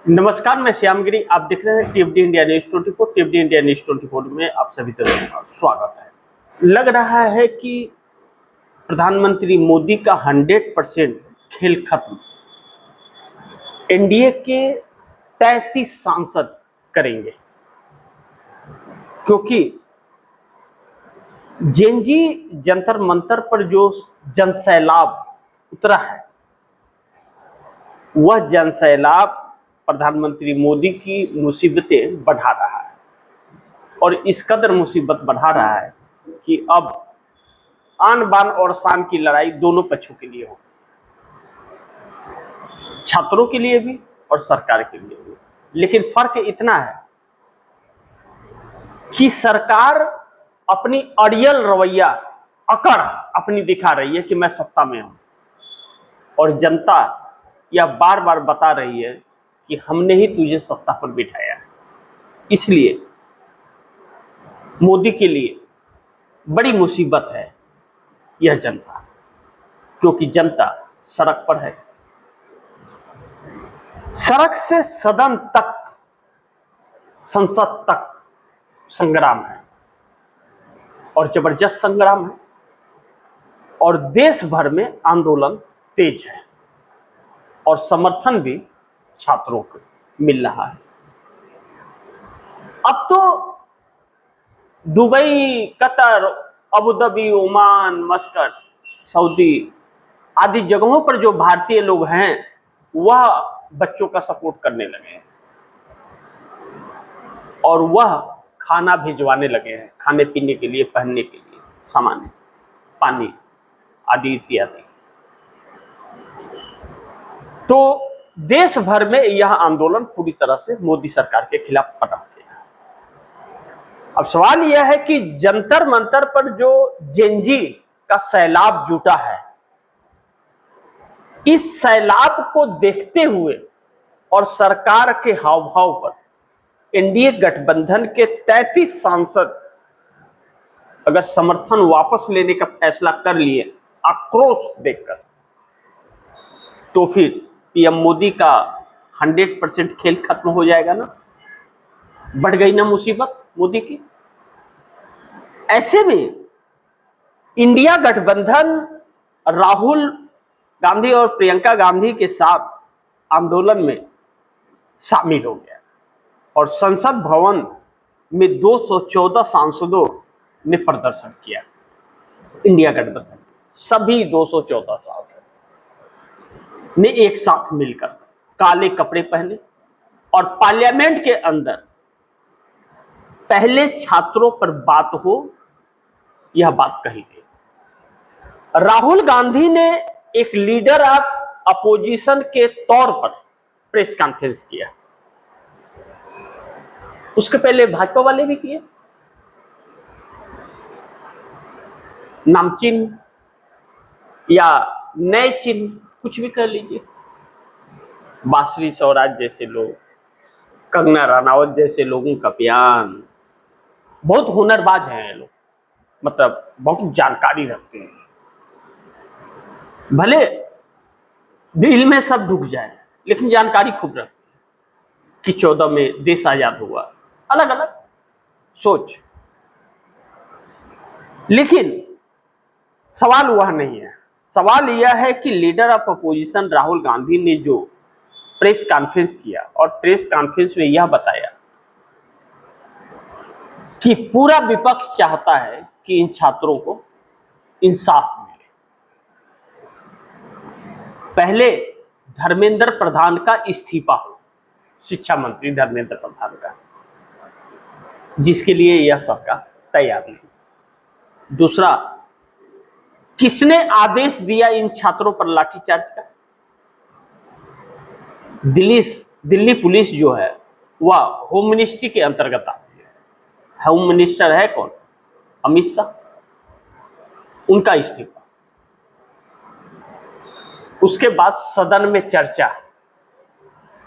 नमस्कार, मैं श्यामगिरी। आप देख रहे हैं टीएफडी इंडिया न्यूज 24। टीएफडी इंडिया न्यूज 24 में आप सभी का स्वागत है। लग रहा है कि प्रधानमंत्री मोदी का 100% खेल खत्म एनडीए के 33 सांसद करेंगे, क्योंकि जेएनजी जंतर मंतर पर जो जनसैलाब उतरा है, वह जनसैलाब प्रधानमंत्री मोदी की मुसीबतें बढ़ा रहा है और इस कदर मुसीबत बढ़ा रहा है कि अब आन बान और शान की लड़ाई दोनों पक्षों के लिए हो, छात्रों के लिए भी और सरकार के लिए भी। लेकिन फर्क इतना है कि सरकार अपनी अड़ियल रवैया अकड़ अपनी दिखा रही है कि मैं सत्ता में हूं, और जनता यह बार बार बता रही है कि हमने ही तुझे सत्ता पर बिठाया है। इसलिए मोदी के लिए बड़ी मुसीबत है यह जनता, क्योंकि जनता सड़क पर है। सड़क से सदन तक, संसद तक संग्राम है और जबरदस्त संग्राम है, और देश भर में आंदोलन तेज है और समर्थन भी छात्रों को मिल रहा है। अब तो Dubai, Qatar, Abu Dhabi, Oman, Muscat, Saudi आदि जगहों पर जो भारतीय लोग हैं वह बच्चों का सपोर्ट करने लगे हैं और वह खाना भिजवाने लगे हैं, खाने पीने के लिए, पहनने के लिए सामान, पानी आदि इत्यादि। तो देश भर में यह आंदोलन पूरी तरह से मोदी सरकार के खिलाफ पनप गया है। अब सवाल यह है कि जंतर मंतर पर जो जेएनजी का सैलाब जुटा है, इस सैलाब को देखते हुए और सरकार के हाव भाव पर एनडीए गठबंधन के 33 सांसद अगर समर्थन वापस लेने का फैसला कर लिए आक्रोश देखकर, तो फिर पीएम मोदी का 100% खेल खत्म हो जाएगा ना। बढ़ गई ना मुसीबत मोदी की। ऐसे में इंडिया गठबंधन राहुल गांधी और प्रियंका गांधी के साथ आंदोलन में शामिल हो गया और संसद भवन में 214 सांसदों ने प्रदर्शन किया। इंडिया गठबंधन सभी 214 सांसद ने एक साथ मिलकर काले कपड़े पहने और पार्लियामेंट के अंदर पहले छात्रों पर बात हो, यह बात कही गई। राहुल गांधी ने एक लीडर ऑफ अपोजिशन के तौर पर प्रेस कॉन्फ्रेंस किया। उसके पहले भाजपा वाले भी किए, नामचीन या नए चिन्ह कुछ भी कर लीजिए। बासरी स्वराज जैसे लोग, कंगना रनावत जैसे लोगों का बयान, बहुत हुनरबाज हैं ये लोग, मतलब बहुत जानकारी रखते हैं। भले दिल में सब ढुक जाए लेकिन जानकारी खूब रखते हैं कि 14 में देश आजाद हुआ, अलग अलग सोच। लेकिन सवाल वह नहीं है। सवाल यह है कि leader of opposition Rahul Gandhi ने जो प्रेस कॉन्फ्रेंस किया और प्रेस कॉन्फ्रेंस में यह बताया कि पूरा विपक्ष चाहता है कि इन छात्रों को इंसाफ मिले। पहले धर्मेंद्र प्रधान का इस्तीफा हो, शिक्षा मंत्री धर्मेंद्र प्रधान का, जिसके लिए यह सरकार तैयार नहीं। दूसरा, किसने आदेश दिया इन छात्रों पर लाठीचार्ज का? दिल्ली पुलिस जो है वह होम मिनिस्ट्री के अंतर्गत आती है। होम मिनिस्टर है कौन? अमित शाह, उनका इस्तीफा। उसके बाद सदन में चर्चा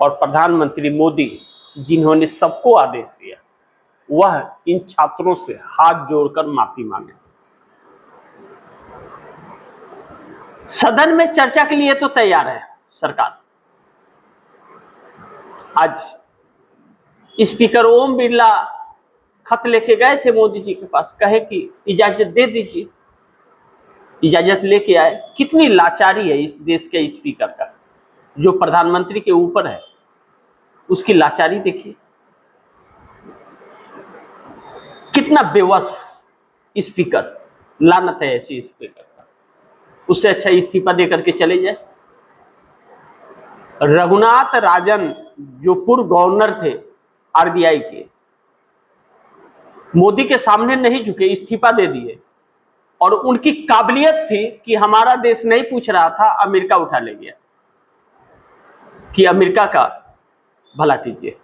और प्रधानमंत्री मोदी, जिन्होंने सबको आदेश दिया, वह इन छात्रों से हाथ जोड़कर माफी मांगे। सदन में चर्चा के लिए तो तैयार है सरकार, आज स्पीकर ओम बिरला खत लेके गए थे मोदी जी के पास, कहे कि इजाजत दे दीजिए, इजाजत लेके आए। कितनी लाचारी है इस देश के स्पीकर का, जो प्रधानमंत्री के ऊपर है, उसकी लाचारी देखिए, कितना बेवस स्पीकर, लानत है ऐसी स्पीकर का। उससे अच्छा इस्तीफा देकर के चले जाए। रघुनाथ राजन जो पूर्व गवर्नर थे आरबीआई के, मोदी के सामने नहीं झुके, इस्तीफा दे दिए। और उनकी काबिलियत थी कि हमारा देश नहीं पूछ रहा था, अमेरिका उठा ले गया कि अमेरिका का भला कीजिए,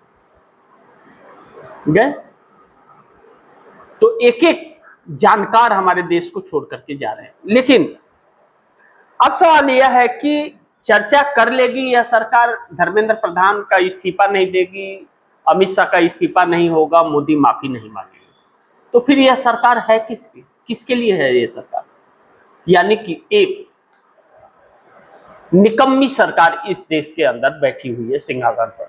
गए। तो एक एक जानकार हमारे देश को छोड़ करके जा रहे हैं। लेकिन अब सवाल यह है कि चर्चा कर लेगी यह सरकार, धर्मेंद्र प्रधान का इस्तीफा नहीं देगी, अमित शाह का इस्तीफा नहीं होगा, मोदी माफी नहीं मांगेंगे, तो फिर यह सरकार है किसकी, किसके लिए है यह सरकार? यानी कि एक निकम्मी सरकार इस देश के अंदर बैठी हुई है सिंहासन पर।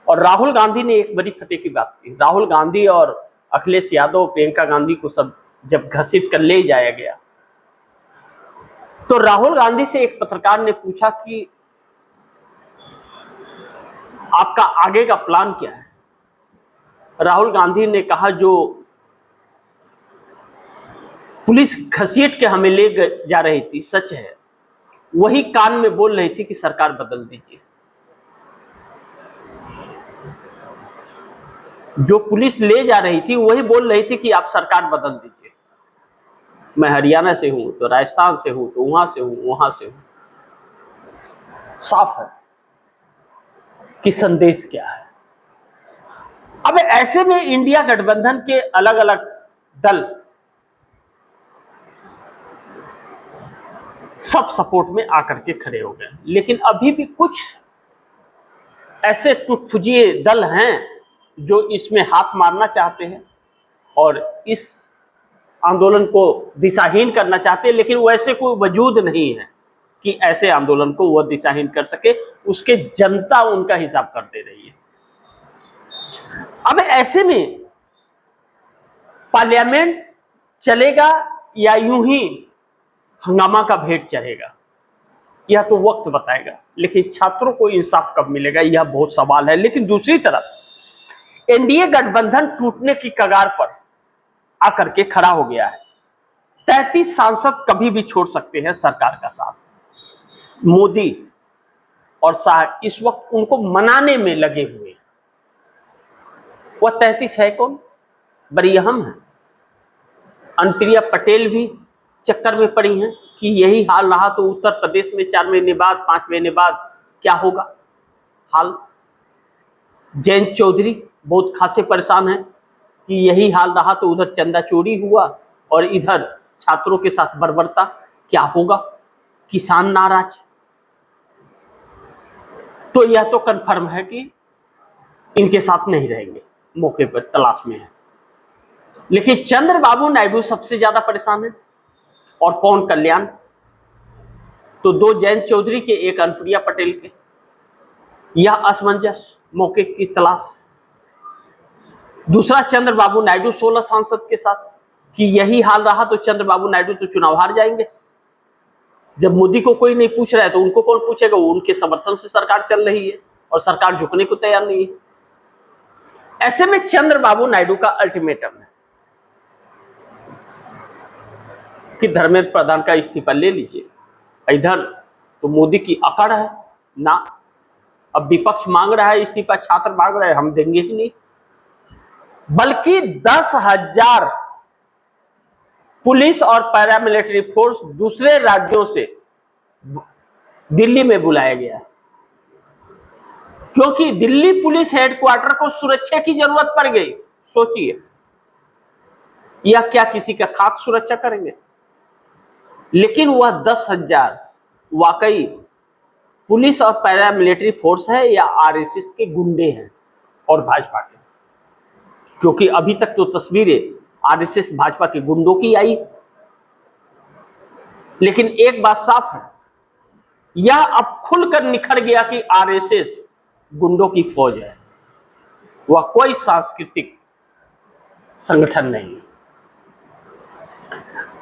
और राहुल गांधी ने एक बड़ी फतेह की बात की। राहुल गांधी और अखिलेश यादव, प्रियंका गांधी को सब जब घसीट कर ले जाया गया, तो राहुल गांधी से एक पत्रकार ने पूछा कि आपका आगे का प्लान क्या है? राहुल गांधी ने कहा, जो पुलिस घसीट के हमें ले जा रही थी सच है, वही कान में बोल रही थी कि सरकार बदल दीजिए। जो पुलिस ले जा रही थी वही बोल रही थी कि आप सरकार बदल दीजिए। मैं हरियाणा से हूं, तो राजस्थान से हूं, तो वहां से हूं, वहां से हूं। साफ है कि संदेश क्या है। अब ऐसे में इंडिया गठबंधन के अलग अलग दल सब सपोर्ट में आकर के खड़े हो गए। लेकिन अभी भी कुछ ऐसे टुटफुजिए दल हैं जो इसमें हाथ मारना चाहते हैं और इस आंदोलन को दिशाहीन करना चाहते हैं, लेकिन वैसे कोई वजूद नहीं है कि ऐसे आंदोलन को वह दिशाहीन कर सके। उसके जनता उनका हिसाब कर दे रही है। अब ऐसे में पार्लियामेंट चलेगा या यूं ही हंगामा का भेंट चढ़ेगा, यह तो वक्त बताएगा। लेकिन छात्रों को इंसाफ कब मिलेगा, यह बहुत सवाल है। लेकिन दूसरी तरफ एनडीए गठबंधन टूटने की कगार पर आकर के खड़ा हो गया है। 33 सांसद कभी भी छोड़ सकते हैं सरकार का साथ। मोदी और शाह इस वक्त उनको मनाने में लगे हुए हैं। वह 33 है कौन? बड़ी अहम है। अनुप्रिया पटेल भी चक्कर में पड़ी हैं कि यही हाल रहा तो उत्तर प्रदेश में 4 महीने बाद, 5 महीने बाद क्या होगा हाल। जयंत चौधरी बहुत खासे परेशान हैं कि यही हाल रहा तो उधर चंदा चोरी हुआ और इधर छात्रों के साथ बर्बरता, क्या होगा। किसान नाराज। तो यह तो कन्फर्म है कि इनके साथ नहीं रहेंगे, मौके पर तलाश में है। लेकिन चंद्रबाबू नायडू सबसे ज्यादा परेशान है और पवन कल्याण। तो 2 जयंत चौधरी के, एक अनुप्रिया पटेल के। यह असमंजस, मौके की तलाश। दूसरा चंद्रबाबू नायडू 16 सांसद के साथ कि यही हाल रहा तो चंद्रबाबू नायडू तो चुनाव हार जाएंगे। जब मोदी को कोई नहीं पूछ रहा है तो उनको कौन पूछेगा। वो उनके समर्थन से सरकार चल रही है और सरकार झुकने को तैयार नहीं है। ऐसे में चंद्रबाबू नायडू का अल्टीमेटम है कि धर्मेंद्र प्रधान का इस्तीफा ले लीजिए। इधर तो मोदी की अकड़ है ना, अब विपक्ष मांग रहा है इस्तीफा, छात्र मांग रहे हैं, हम देंगे ही नहीं। बल्कि 10,000 पुलिस और पैरामिलिट्री फोर्स दूसरे राज्यों से दिल्ली में बुलाया गया है, क्योंकि दिल्ली पुलिस हेडक्वार्टर को सुरक्षा की जरूरत पड़ गई। सोचिए, यह क्या किसी का खाक सुरक्षा करेंगे? लेकिन वह 10,000 वाकई पुलिस और पैरामिलिट्री फोर्स है या आरएसएस के गुंडे हैं और भाजपा के? क्योंकि अभी तक तो तस्वीरें आरएसएस भाजपा के गुंडों की आई। लेकिन एक बात साफ है, यह अब खुलकर निखर गया कि आरएसएस गुंडों की फौज है, वह कोई सांस्कृतिक संगठन नहीं है।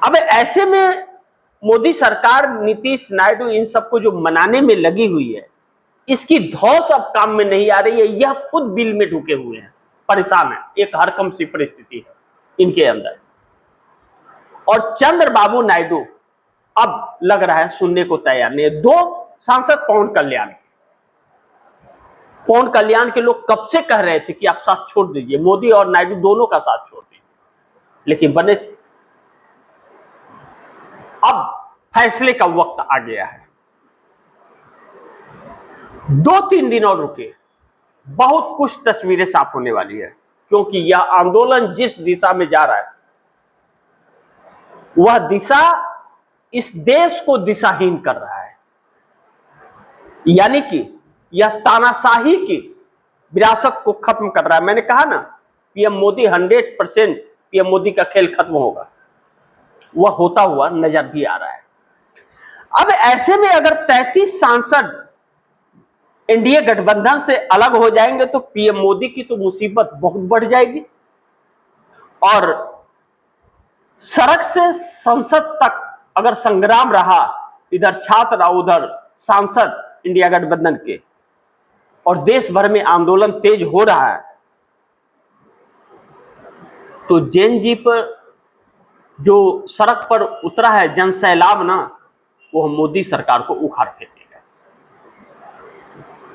अब ऐसे में मोदी सरकार, नीतीश नायडू इन सबको जो मनाने में लगी हुई है, इसकी धौंस अब काम में नहीं आ रही है। यह खुद बिल में ढुके हुए हैं, परेशान है, एक हरकम सी परिस्थिति है इनके अंदर। और चंद्रबाबू नायडू अब लग रहा है सुनने को तैयार नहीं है। 2 सांसद पवन कल्याण के लोग कब से कह रहे थे कि आप साथ छोड़ दीजिए, मोदी और नायडू दोनों का साथ छोड़ दीजिए, लेकिन बने थे। अब फैसले का वक्त आ गया है। 2-3 दिन और रुके, बहुत कुछ तस्वीरें साफ होने वाली है, क्योंकि यह आंदोलन जिस दिशा में जा रहा है, वह दिशा इस देश को दिशाहीन कर रहा है। यानी कि यह तानाशाही की विरासत को खत्म कर रहा है। मैंने कहा ना, पीएम मोदी 100% पीएम मोदी का खेल खत्म होगा, वह होता हुआ नजर भी आ रहा है। अब ऐसे में अगर 33 सांसद एनडीए गठबंधन से अलग हो जाएंगे तो पीएम मोदी की तो मुसीबत बहुत बढ़ जाएगी, और सड़क से संसद तक अगर संग्राम रहा, इधर छात्र उधर सांसद इंडिया गठबंधन के, और देश भर में आंदोलन तेज हो रहा है, तो जैन जी पर जो सड़क पर उतरा है जन सैलाब ना, वो मोदी सरकार को उखाड़ फेंकेगा।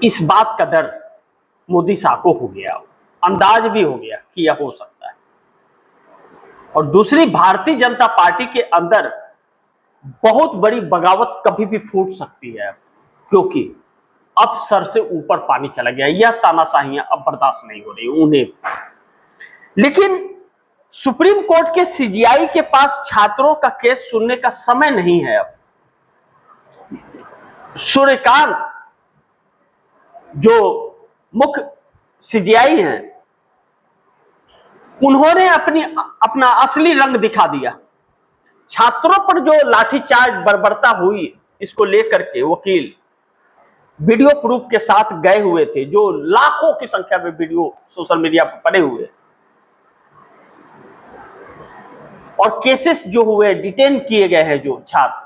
इस बात का डर मोदी साहब को हो गया, अंदाज भी हो गया कि यह हो सकता है। और दूसरी, भारतीय जनता पार्टी के अंदर बहुत बड़ी बगावत कभी भी फूट सकती है, क्योंकि अब सर से ऊपर पानी चला गया। यह तानाशाहियां अब बर्दाश्त नहीं हो रही उन्हें। लेकिन सुप्रीम कोर्ट के सीजीआई के पास छात्रों का केस सुनने का समय नहीं है। अब सूर्यकांत जो मुख्य सीजीआई हैं, उन्होंने अपना असली रंग दिखा दिया। छात्रों पर जो लाठीचार्ज बर्बरता हुई, इसको लेकर के वकील वीडियो प्रूफ के साथ गए हुए थे, जो लाखों की संख्या में वीडियो सोशल मीडिया पर पड़े हुए, और केसेस जो हुए, डिटेन किए गए हैं जो छात्र।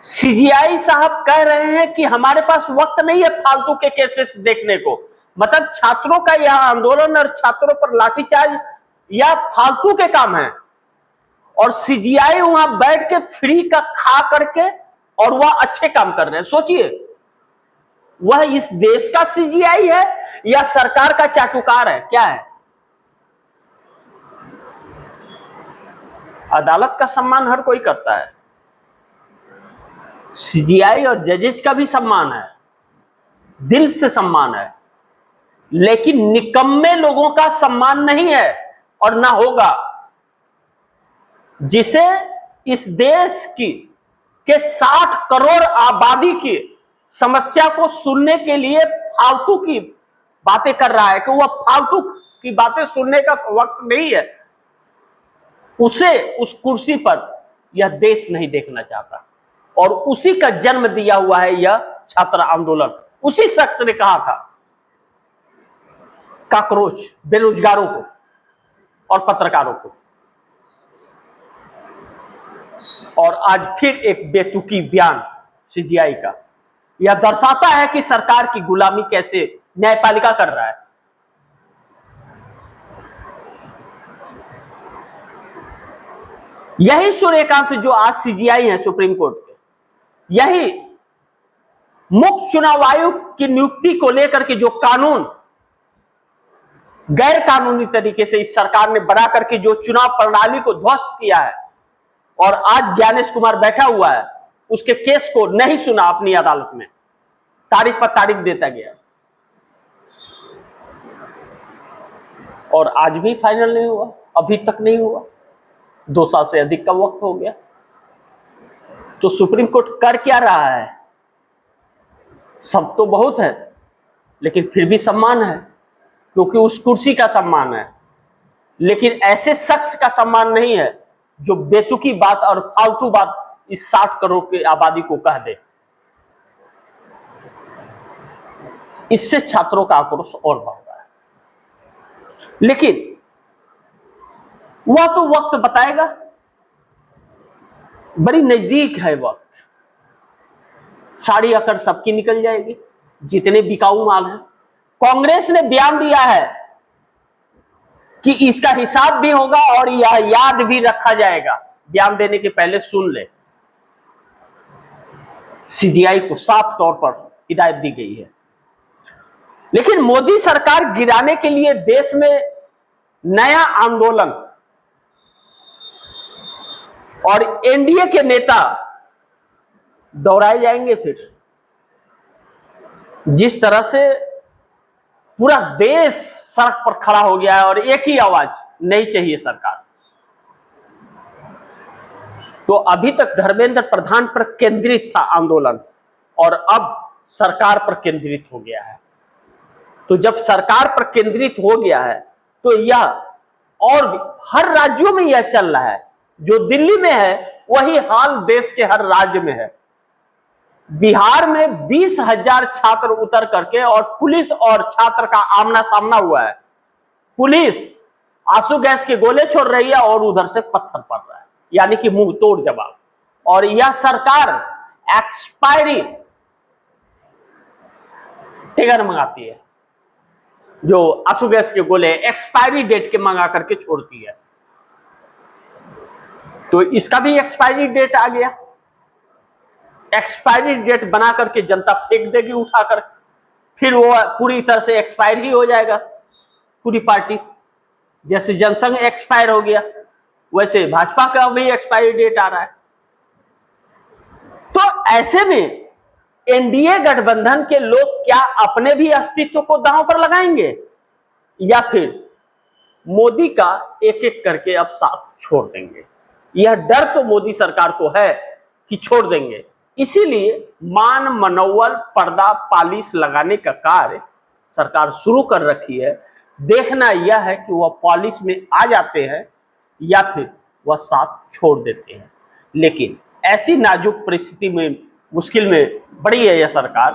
सीजीआई साहब कह रहे हैं कि हमारे पास वक्त नहीं है फालतू के केसेस देखने को। मतलब छात्रों का यह आंदोलन और छात्रों पर लाठीचार्ज या फालतू के काम है, और सीजीआई वहां बैठ के फ्री का खा करके और वह अच्छे काम कर रहे हैं। सोचिए, वह इस देश का सीजीआई है या सरकार का चाटुकार है, क्या है? अदालत का सम्मान हर कोई करता है, सीजीआई और जजेज का भी सम्मान है, दिल से सम्मान है, लेकिन निकम्मे लोगों का सम्मान नहीं है और ना होगा, जिसे इस देश के 60 करोड़ आबादी की समस्या को सुनने के लिए फालतू की बातें कर रहा है कि वह फालतू की बातें सुनने का वक्त नहीं है। उसे उस कुर्सी पर यह देश नहीं देखना चाहता, और उसी का जन्म दिया हुआ है यह छात्र आंदोलन। उसी शख्स ने कहा था काकरोच बेरोजगारों को और पत्रकारों को, और आज फिर एक बेतुकी बयान सीजीआई का। यह दर्शाता है कि सरकार की गुलामी कैसे न्यायपालिका कर रहा है। यही सूर्यकांत जो आज सीजीआई है सुप्रीम कोर्ट के, यही मुख्य चुनाव आयोग की नियुक्ति को लेकर के जो कानून गैर कानूनी तरीके से इस सरकार ने बना करके जो चुनाव प्रणाली को ध्वस्त किया है, और आज ज्ञानेश कुमार बैठा हुआ है, उसके केस को नहीं सुना अपनी अदालत में, तारीख पर तारीख देता गया, और आज भी फाइनल नहीं हुआ, अभी तक नहीं हुआ। 2 साल से अधिक का वक्त हो गया। तो सुप्रीम कोर्ट कर क्या रहा है? सब तो बहुत है, लेकिन फिर भी सम्मान है, क्योंकि उस कुर्सी का सम्मान है, लेकिन ऐसे शख्स का सम्मान नहीं है जो बेतुकी बात और फालतू बात इस 60 करोड़ की आबादी को कह दे। इससे छात्रों का आक्रोश और बढ़ रहा है। लेकिन वह तो वक्त बताएगा, बड़ी नजदीक है वक्त। साड़ी अकड़ सबकी निकल जाएगी, जितने बिकाऊ माल हैं। कांग्रेस ने बयान दिया है कि इसका हिसाब भी होगा और यह याद भी रखा जाएगा। बयान देने के पहले सुन ले, सीजीआई को साफ तौर पर हिदायत दी गई है। लेकिन मोदी सरकार गिराने के लिए देश में नया आंदोलन और एनडीए के नेता दोहराए जाएंगे। फिर जिस तरह से पूरा देश सड़क पर खड़ा हो गया है और एक ही आवाज, नहीं चाहिए सरकार। तो अभी तक धर्मेंद्र प्रधान पर केंद्रित था आंदोलन और अब सरकार पर केंद्रित हो गया है। तो जब सरकार पर केंद्रित हो गया है तो यह और भी हर राज्यों में यह चल रहा है। जो दिल्ली में है वही हाल देश के हर राज्य में है। बिहार में 20,000 छात्र उतर करके और पुलिस और छात्र का आमना सामना हुआ है। पुलिस आंसू गैस के गोले छोड़ रही है और उधर से पत्थर पड़ रहा है, यानी कि मुंह तोड़ जवाब। और यह सरकार एक्सपायरी टिगर मंगाती है, जो आंसू गैस के गोले एक्सपायरी डेट के मंगा करके छोड़ती है। तो इसका भी एक्सपायरी डेट आ गया। एक्सपायरी डेट बना करके जनता फेंक देगी उठाकर, फिर वो पूरी तरह से एक्सपायर ही हो जाएगा पूरी पार्टी। जैसे जनसंघ एक्सपायर हो गया, वैसे भाजपा का भी एक्सपायरी डेट आ रहा है। तो ऐसे में एनडीए गठबंधन के लोग क्या अपने भी अस्तित्व को दांव पर लगाएंगे या फिर मोदी का एक एक करके अब साथ छोड़ देंगे? यह डर तो मोदी सरकार को है कि छोड़ देंगे। इसीलिए मान मनोवल पर्दा पालिश लगाने का कार्य सरकार शुरू कर रखी है। देखना यह है कि वह पॉलिश में आ जाते हैं या फिर वह साथ छोड़ देते हैं। लेकिन ऐसी नाजुक परिस्थिति में, मुश्किल में पड़ी है यह सरकार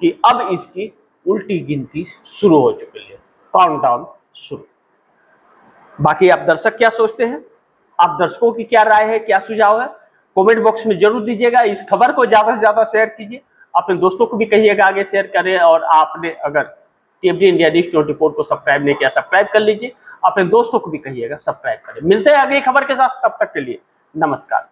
कि अब इसकी उल्टी गिनती शुरू हो चुकी है, काउंटडाउन शुरू। बाकी आप दर्शक क्या सोचते हैं? आप दर्शकों की क्या राय है, क्या सुझाव है, कमेंट बॉक्स में जरूर दीजिएगा। इस खबर को ज्यादा से ज्यादा शेयर कीजिए, अपने दोस्तों को भी कहिएगा आगे शेयर करें। और आपने अगर टीएमडी इंडिया न्यूज़ 24 को सब्सक्राइब नहीं किया, सब्सक्राइब कर लीजिए। अपने दोस्तों को भी कहिएगा सब्सक्राइब करें। मिलते हैं अगली खबर के साथ, तब तक के लिए नमस्कार।